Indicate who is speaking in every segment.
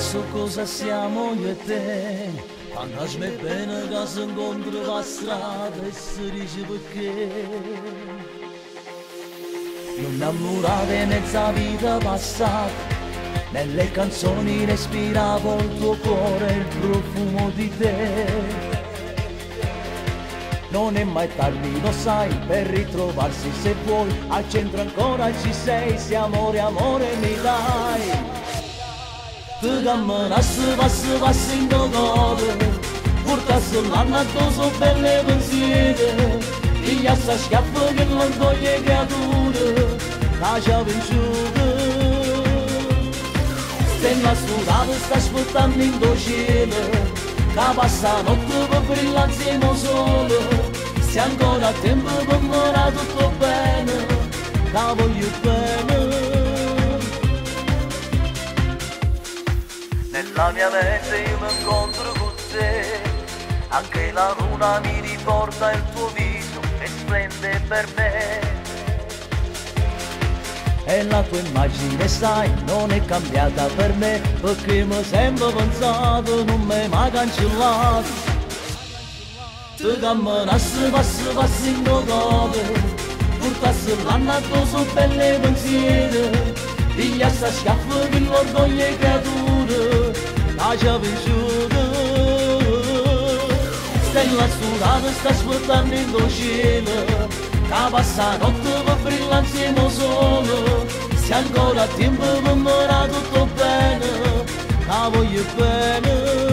Speaker 1: adesso cosa siamo io e te? Fantasma è bene che si incontra la strada e si dice perché. Non innamorate mezza vita passata, nelle canzoni respiravo il tuo cuore e il profumo di te. Non è mai tardi, lo sai, per ritrovarsi se vuoi, al centro ancora ci sei, se amore, amore mi dai. Ti camminassi, passi in cuore, portassi l'anno addosso belle pensieri, piglia sta schiaffa che non toglie creature, lascia vinciuta. Stella studata sta aspettando in tuo cielo, che passa notte per brillare insieme al sole. Se ancora a tempo per me tutto bene, la voglio bene. Nella mia mente io mi incontro con te, anche la luna mi riporta il tuo viso che splende per me. E la tua immagine sai non è cambiata per me, perché mi sembra pensato, non mi hai mai cancellato. Ti camminassi, passi in cuore, portassi l'anno addosso belle pensieri, piglia sta schiaffa che non toglie creature, lascia vinciuta. Stella studata sta aspettando in tuo cielo, che passa notte per brillare insieme al sole. Se ancora a tempo per me tutto bene, la voglio bene.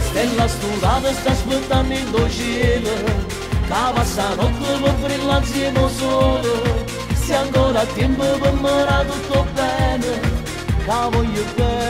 Speaker 1: Stella studata sta aspettando in tuo cielo, che passa notte per brillare insieme al sole. Se ancora a tempo per me tutto bene, che voglio bene.